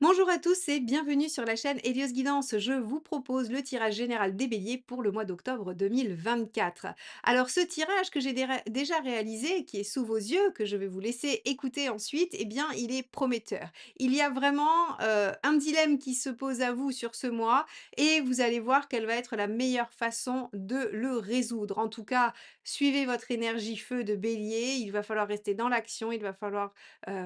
Bonjour à tous et bienvenue sur la chaîne Helios Guidance. Je vous propose le tirage général des béliers pour le mois d'octobre 2024. Alors ce tirage que j'ai déjà réalisé, qui est sous vos yeux, que je vais vous laisser écouter ensuite, eh bien il est prometteur. Il y a vraiment un dilemme qui se pose à vous sur ce mois et vous allez voir quelle va être la meilleure façon de le résoudre. En tout cas, suivez votre énergie feu de bélier, il va falloir rester dans l'action, il va falloir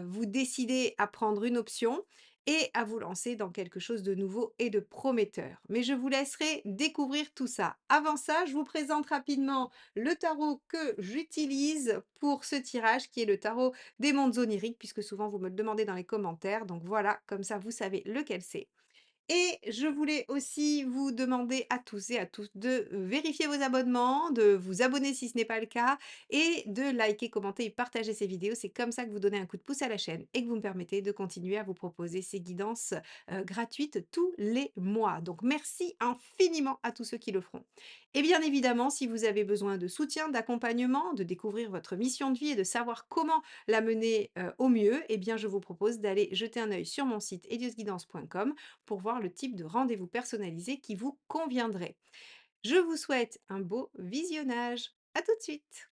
vous décider à prendre une option et à vous lancer dans quelque chose de nouveau et de prometteur. Mais je vous laisserai découvrir tout ça. Avant ça, je vous présente rapidement le tarot que j'utilise pour ce tirage, qui est le tarot des mondes oniriques, puisque souvent vous me le demandez dans les commentaires. Donc voilà, comme ça vous savez lequel c'est. Et je voulais aussi vous demander à tous et à toutes de vérifier vos abonnements, de vous abonner si ce n'est pas le cas et de liker, commenter et partager ces vidéos. C'est comme ça que vous donnez un coup de pouce à la chaîne et que vous me permettez de continuer à vous proposer ces guidances gratuites tous les mois. Donc merci infiniment à tous ceux qui le feront. Et bien évidemment, si vous avez besoin de soutien, d'accompagnement, de découvrir votre mission de vie et de savoir comment la mener au mieux, eh bien je vous propose d'aller jeter un œil sur mon site heliosguidance.com pour voir le type de rendez-vous personnalisé qui vous conviendrait. Je vous souhaite un beau visionnage. À tout de suite.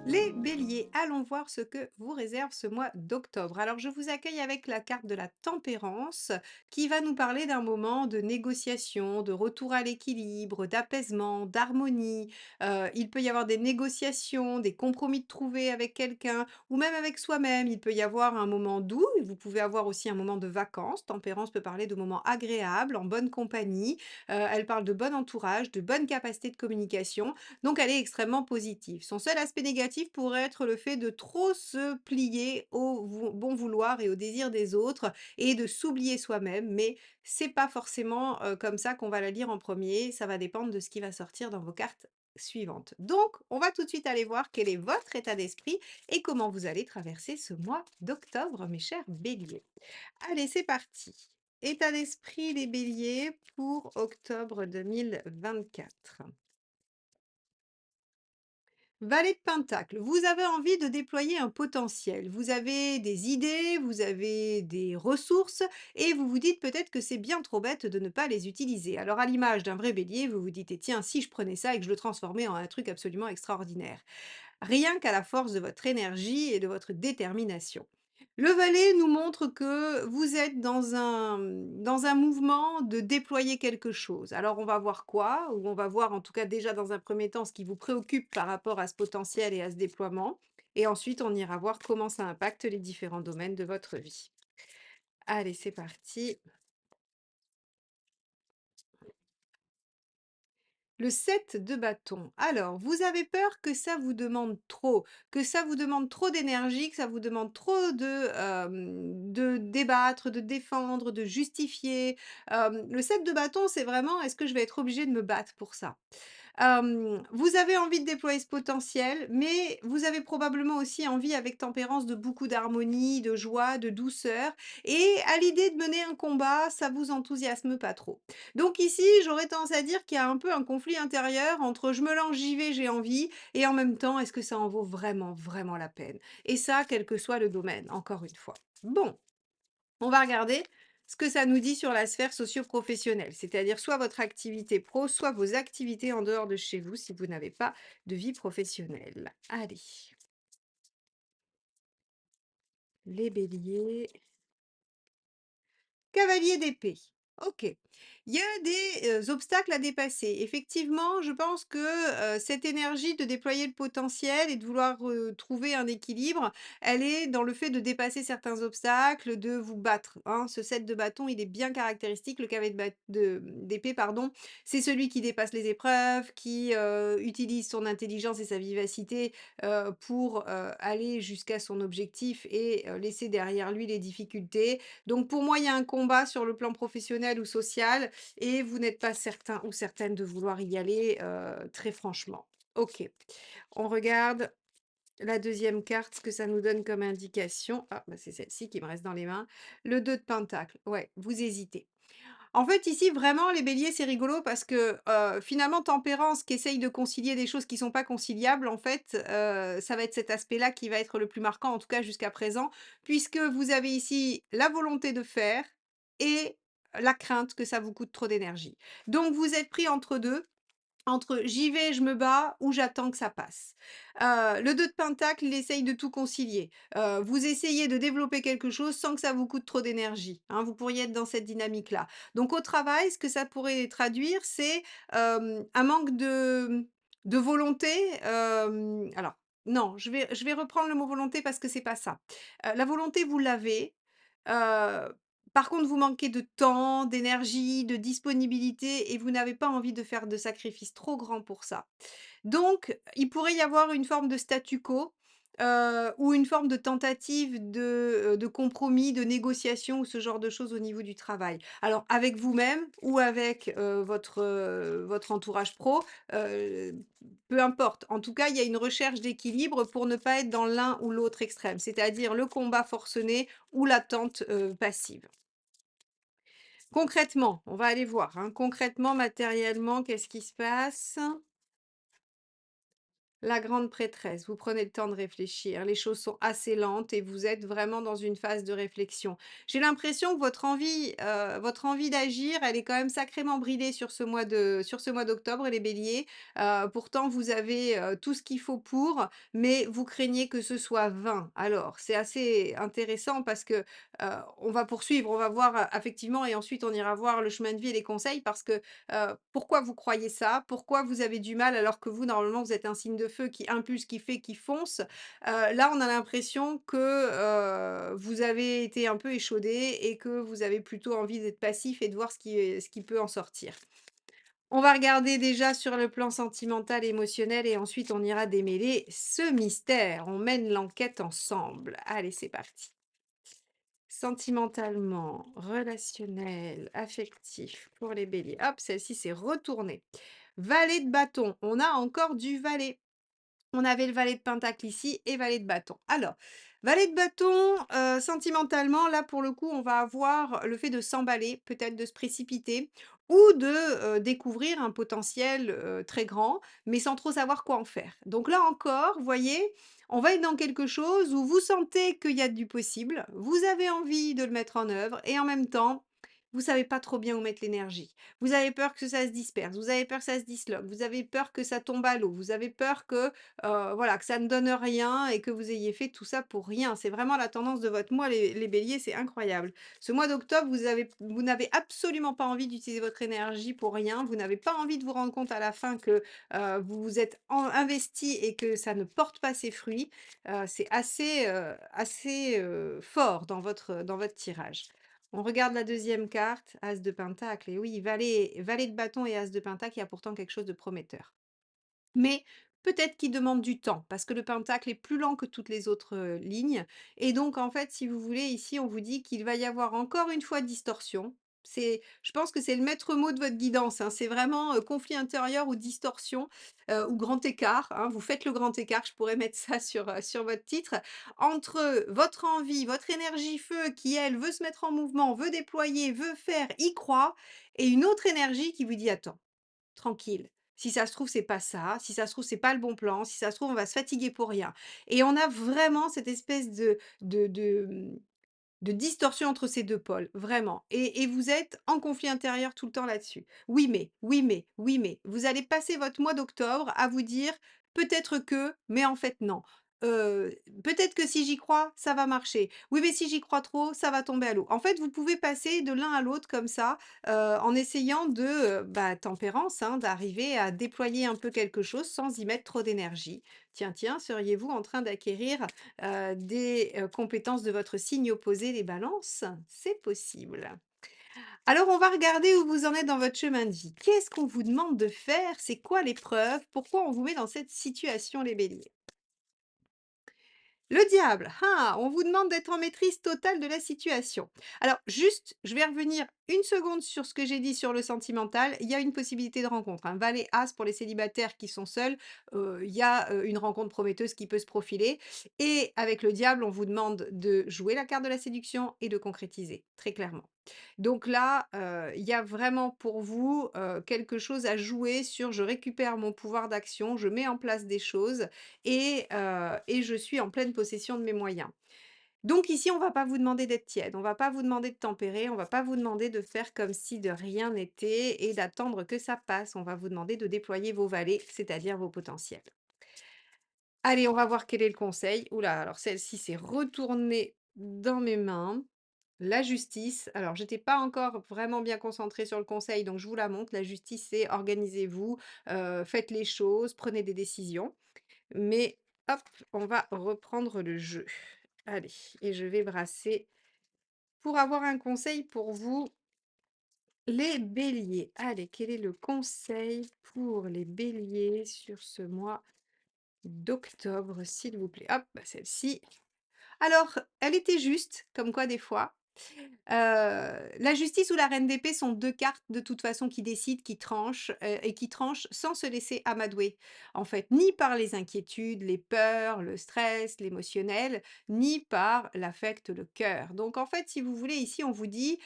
Les béliers, allons voir ce que vous réserve ce mois d'octobre. Alors, je vous accueille avec la carte de la tempérance qui va nous parler d'un moment de négociation, de retour à l'équilibre, d'apaisement, d'harmonie. Il peut y avoir des négociations, des compromis de trouver avec quelqu'un ou même avec soi-même. Il peut y avoir un moment doux et vous pouvez avoir aussi un moment de vacances. Tempérance peut parler de moments agréables, en bonne compagnie. Elle parle de bon entourage, de bonne capacité de communication. Donc elle est extrêmement positive. Son seul aspect négatif pourrait être le fait de trop se plier au bon vouloir et au désir des autres et de s'oublier soi-même, mais c'est pas forcément, comme ça qu'on va la lire en premier. Ça va dépendre de ce qui va sortir dans vos cartes suivantes. Donc on va tout de suite aller voir quel est votre état d'esprit et comment vous allez traverser ce mois d'octobre, mes chers béliers. Allez, c'est parti. État d'esprit des béliers pour octobre 2024. Valet de Pentacle, vous avez envie de déployer un potentiel. Vous avez des idées, vous avez des ressources et vous vous dites peut-être que c'est bien trop bête de ne pas les utiliser. Alors à l'image d'un vrai bélier, vous vous dites, eh tiens, si je prenais ça et que je le transformais en un truc absolument extraordinaire. Rien qu'à la force de votre énergie et de votre détermination. Le valet nous montre que vous êtes dans un mouvement de déployer quelque chose. Alors on va voir quoi, ou on va voir en tout cas déjà dans un premier temps ce qui vous préoccupe par rapport à ce potentiel et à ce déploiement. Et ensuite on ira voir comment ça impacte les différents domaines de votre vie. Allez, c'est parti. Le 7 de bâton. Alors, vous avez peur que ça vous demande trop, que ça vous demande trop d'énergie, que ça vous demande trop de débattre, de défendre, de justifier. Le 7 de bâton, c'est vraiment: «Est-ce que je vais être obligé de me battre pour ça?» Vous avez envie de déployer ce potentiel, mais vous avez probablement aussi envie, avec tempérance, de beaucoup d'harmonie, de joie, de douceur et à l'idée de mener un combat, ça vous enthousiasme pas trop. Donc ici, j'aurais tendance à dire qu'il y a un peu un conflit intérieur entre: «Je me lance, j'y vais, j'ai envie» et en même temps: «Est-ce que ça en vaut vraiment, vraiment la peine?» Et ça, quel que soit le domaine, encore une fois. Bon, on va regarder ce que ça nous dit sur la sphère socio-professionnelle, c'est-à-dire soit votre activité pro, soit vos activités en dehors de chez vous si vous n'avez pas de vie professionnelle. Allez, les béliers. Cavalier d'épée. OK. Il y a des, obstacles à dépasser. Effectivement, je pense que, cette énergie de déployer le potentiel et de vouloir, trouver un équilibre, elle est dans le fait de dépasser certains obstacles, de vous battre, hein. Ce 7 de bâton, il est bien caractéristique. Le cavalier d'épée, pardon, c'est celui qui dépasse les épreuves, qui, utilise son intelligence et sa vivacité, pour, aller jusqu'à son objectif et laisser derrière lui les difficultés. Donc pour moi, il y a un combat sur le plan professionnel ou social et vous n'êtes pas certain ou certaine de vouloir y aller, très franchement. OK, on regarde La deuxième carte, ce que ça nous donne comme indication, ah, bah, c'est celle-ci qui me reste dans les mains. Le 2 de pentacle. Ouais, vous hésitez. En fait, ici, vraiment, les béliers, c'est rigolo parce que, finalement, tempérance qui essaye de concilier des choses qui sont pas conciliables, en fait, ça va être cet aspect-là qui va être le plus marquant, en tout cas jusqu'à présent, puisque vous avez ici la volonté de faire et la crainte que ça vous coûte trop d'énergie. Donc vous êtes pris entre 2. Entre j'y vais, je me bats ou j'attends que ça passe. Le 2 de pentacle, il essaye de tout concilier. Vous essayez de développer quelque chose sans que ça vous coûte trop d'énergie, hein, vous pourriez être dans cette dynamique-là. Donc au travail, ce que ça pourrait traduire, c'est, un manque de volonté, alors non, je vais reprendre le mot volonté parce que c'est pas ça. La volonté, vous l'avez, heu par contre, vous manquez de temps, d'énergie, de disponibilité et vous n'avez pas envie de faire de sacrifices trop grands pour ça. Donc, il pourrait y avoir une forme de statu quo, ou une forme de tentative de compromis, de négociation ou ce genre de choses au niveau du travail. Alors avec vous-même ou avec, votre entourage pro, heu, peu importe. En tout cas, il y a une recherche d'équilibre pour ne pas être dans l'un ou l'autre extrême, c'est-à-dire le combat forcené ou l'attente, passive. Concrètement, on va aller voir, hein. Concrètement, matériellement, qu'est-ce qui se passe? La grande prêtresse, vous prenez le temps de réfléchir, les choses sont assez lentes et vous êtes vraiment dans une phase de réflexion. J'ai l'impression que votre envie d'agir, elle est quand même sacrément bridée sur ce mois d'octobre, les béliers. Pourtant, vous avez tout ce qu'il faut pour, mais vous craignez que ce soit vain. Alors, c'est assez intéressant parce que on va poursuivre, on va voir effectivement, et ensuite on ira voir le chemin de vie et les conseils parce que pourquoi vous croyez ça? Pourquoi vous avez du mal alors que vous, normalement, vous êtes un signe de feu qui impulse, qui fait, qui fonce? Là, on a l'impression que, vous avez été un peu échaudé et que vous avez plutôt envie d'être passif et de voir ce qui peut en sortir. On va regarder déjà sur le plan sentimental, émotionnel et ensuite on ira démêler ce mystère. On mène l'enquête ensemble. Allez, c'est parti. Sentimentalement, relationnel, affectif pour les béliers. Hop, celle-ci s'est retournée. Valet de bâton, on a encore du valet. On avait le valet de pentacle ici et valet de bâton. Alors, valet de bâton, sentimentalement, là, pour le coup, on va avoir le fait de s'emballer, peut-être de se précipiter ou de, découvrir un potentiel, très grand, mais sans trop savoir quoi en faire. Donc là encore, vous voyez, on va être dans quelque chose où vous sentez qu'il y a du possible, vous avez envie de le mettre en œuvre et en même temps, vous savez pas trop bien où mettre l'énergie. Vous avez peur que ça se disperse, vous avez peur que ça se disloque, vous avez peur que ça tombe à l'eau, vous avez peur que voilà, que ça ne donne rien et que vous ayez fait tout ça pour rien. C'est vraiment la tendance de votre mois, les béliers, c'est incroyable. Ce mois d'octobre, vous n'avez absolument pas envie d'utiliser votre énergie pour rien. Vous n'avez pas envie de vous rendre compte à la fin que, vous vous êtes investi et que ça ne porte pas ses fruits. C'est assez, fort dans votre tirage. On regarde la deuxième carte, as de pentacle et oui, valet de bâton et as de pentacle, il y a pourtant quelque chose de prometteur. Mais peut-être qu'il demande du temps, parce que le pentacle est plus lent que toutes les autres, lignes et donc en fait, si vous voulez, ici, on vous dit qu'il va y avoir encore une fois distorsion. Je pense que c'est le maître mot de votre guidance, hein. C'est vraiment, conflit intérieur ou distorsion, ou grand écart, hein. Vous faites le grand écart, je pourrais mettre ça sur votre titre, entre votre envie, votre énergie feu qui, elle, veut se mettre en mouvement, veut déployer, veut faire, y croit et une autre énergie qui vous dit: «Attends». Tranquille. Si ça se trouve, c'est pas ça. Si ça se trouve, c'est pas le bon plan. Si ça se trouve, on va se fatiguer pour rien. Et on a vraiment cette espèce de distorsion entre ces 2 pôles, vraiment et vous êtes en conflit intérieur tout le temps là-dessus. Oui mais, oui mais, oui mais. Vous allez passer votre mois d'octobre à vous dire: «Peut-être que, mais en fait non». Peut-être que si j'y crois, ça va marcher. Oui mais si j'y crois trop, ça va tomber à l'eau. En fait, vous pouvez passer de l'un à l'autre comme ça, en essayant de, bah, tempérance, hein, d'arriver à déployer un peu quelque chose sans y mettre trop d'énergie. Tiens, tiens, seriez-vous en train d'acquérir des, compétences de votre signe opposé, les balances? C'est possible. Alors on va regarder où vous en êtes dans votre chemin de vie. Qu'est-ce qu'on vous demande de faire? C'est quoi l'épreuve? Pourquoi on vous met dans cette situation, les béliers? Le diable, ah, on vous demande d'être en maîtrise totale de la situation. Alors, juste, je vais revenir une seconde sur ce que j'ai dit sur le sentimental. Il y a une possibilité de rencontre. Un valet as pour les célibataires qui sont seuls. Il y a une rencontre prometteuse qui peut se profiler. Et avec le diable, on vous demande de jouer la carte de la séduction et de concrétiser, très clairement. Donc là, il y a vraiment pour vous quelque chose à jouer sur je récupère mon pouvoir d'action, je mets en place des choses et je suis en pleine possession de mes moyens. Donc ici, on va pas vous demander d'être tiède, on va pas vous demander de tempérer, on va pas vous demander de faire comme si de rien n'était et d'attendre que ça passe. On va vous demander de déployer vos valets, c'est-à-dire vos potentiels. Allez, on va voir quel est le conseil. Ouh là, alors celle-ci s'est retournée dans mes mains. La justice, alors j'étais pas encore vraiment bien concentrée sur le conseil, donc je vous la montre. La justice, c'est organisez-vous, faites les choses, prenez des décisions. Mais hop, on va reprendre le jeu. Allez, et je vais brasser pour avoir un conseil pour vous, les béliers. Allez, quel est le conseil pour les béliers sur ce mois d'octobre, s'il vous plaît? Hop, bah celle-ci. Alors, elle était juste, comme quoi des fois. La justice ou la reine d'épée sont 2 cartes de toute façon qui décident, qui tranchent, et qui tranchent sans se laisser amadouer. En fait, ni par les inquiétudes, les peurs, le stress, l'émotionnel, ni par l'affect, le cœur. Donc en fait, si vous voulez, ici, on vous dit,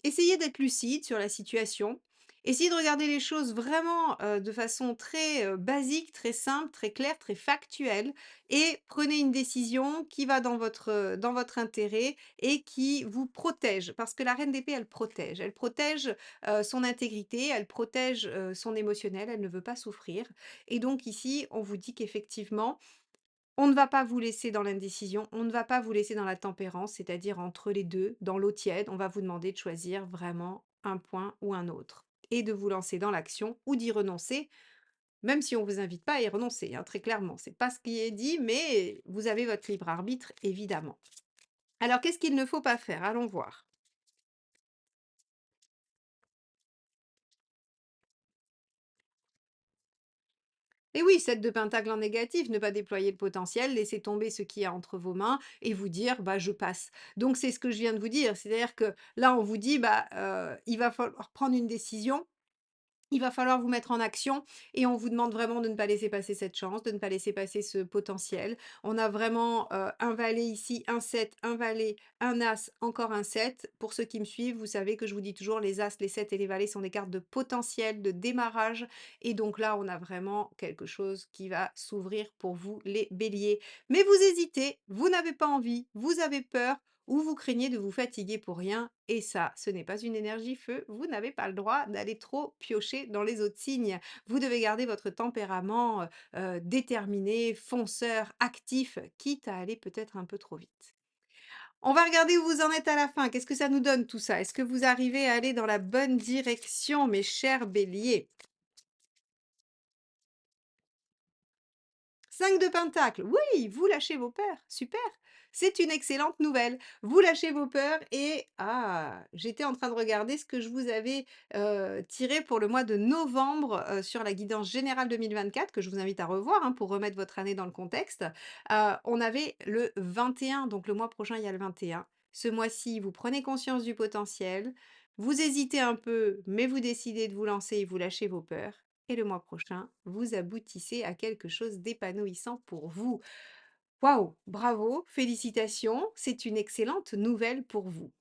essayez d'être lucide sur la situation. Essayez de regarder les choses vraiment, de façon très, basique, très simple, très claire, très factuelle et prenez une décision qui va dans votre intérêt et qui vous protège. Parce que la reine d'épée, elle protège. Elle protège, son intégrité, elle protège, son émotionnel, elle ne veut pas souffrir. Et donc ici, on vous dit qu'effectivement, on ne va pas vous laisser dans l'indécision, on ne va pas vous laisser dans la tempérance, c'est-à-dire entre les 2, dans l'eau tiède. On va vous demander de choisir vraiment un point ou un autre et de vous lancer dans l'action ou d'y renoncer, même si on vous invite pas à y renoncer, hein, très clairement. C'est pas ce qui est dit, mais vous avez votre libre arbitre, évidemment. Alors, qu'est-ce qu'il ne faut pas faire? Allons voir. Et oui, 7 de pentacle en négatif, ne pas déployer le potentiel, laisser tomber ce qui est entre vos mains et vous dire: «Bah, je passe». Donc c'est ce que je viens de vous dire, c'est-à-dire que là, on vous dit: «Bah, il va falloir prendre une décision». Il va falloir vous mettre en action et on vous demande vraiment de ne pas laisser passer cette chance, de ne pas laisser passer ce potentiel. On a vraiment, un valet ici, un 7, un valet, un as, encore un 7. Pour ceux qui me suivent, vous savez que je vous dis toujours les as, les 7 et les valets sont des cartes de potentiel, de démarrage et donc là, on a vraiment quelque chose qui va s'ouvrir pour vous les béliers. Mais vous hésitez, vous n'avez pas envie, vous avez peur ou vous craignez de vous fatiguer pour rien, et ça, ce n'est pas une énergie feu, vous n'avez pas le droit d'aller trop piocher dans les autres signes. Vous devez garder votre tempérament déterminé, fonceur, actif, quitte à aller peut-être un peu trop vite. On va regarder où vous en êtes à la fin. Qu'est-ce que ça nous donne tout ça? Est-ce que vous arrivez à aller dans la bonne direction, mes chers béliers? 5 de pentacle, oui, vous lâchez vos peurs, super. C'est une excellente nouvelle. Vous lâchez vos peurs et ah, j'étais en train de regarder ce que je vous avais, tiré pour le mois de novembre, sur la guidance générale 2024 que je vous invite à revoir, hein, pour remettre votre année dans le contexte. On avait le 21, donc le mois prochain, il y a le 21. Ce mois-ci, vous prenez conscience du potentiel, vous hésitez un peu, mais vous décidez de vous lancer et vous lâchez vos peurs et le mois prochain, vous aboutissez à quelque chose d'épanouissant pour vous. Waouh, bravo, félicitations, c'est une excellente nouvelle pour vous.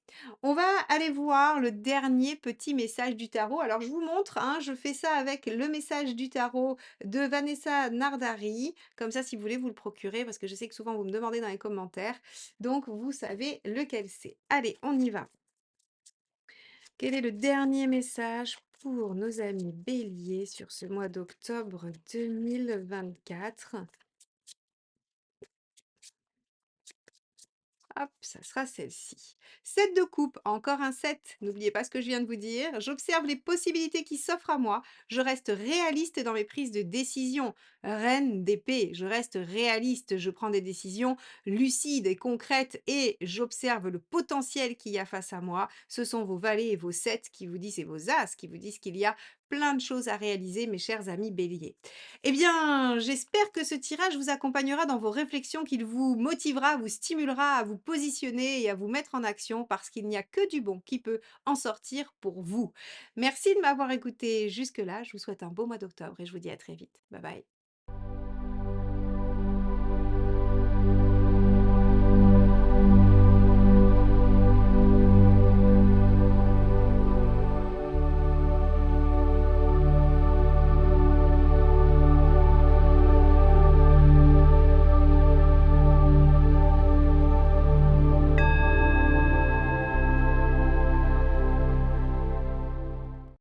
On va aller voir le dernier petit message du tarot. Alors je vous montre, hein, je fais ça avec le message du tarot de Vanessa Nardari. Comme ça, si vous voulez vous le procurer, parce que je sais que souvent vous me demandez dans les commentaires. Donc vous savez lequel c'est. Allez, on y va. Quel est le dernier message pour nos amis béliers sur ce mois d'octobre 2024? Hop, ça sera celle-ci. 7 de coupe, encore un 7. N'oubliez pas ce que je viens de vous dire. J'observe les possibilités qui s'offrent à moi. Je reste réaliste dans mes prises de décision. Reine d'épée, je reste réaliste. Je prends des décisions lucides et concrètes et j'observe le potentiel qu'il y a face à moi. Ce sont vos valets et vos 7 qui vous disent, et vos as qui vous disent qu'il y a plein de choses à réaliser, mes chers amis béliers. Eh bien, j'espère que ce tirage vous accompagnera dans vos réflexions, qu'il vous motivera, vous stimulera à vous positionner et à vous mettre en action parce qu'il n'y a que du bon qui peut en sortir pour vous. Merci de m'avoir écouté jusque-là. Je vous souhaite un beau mois d'octobre et je vous dis à très vite. Bye bye.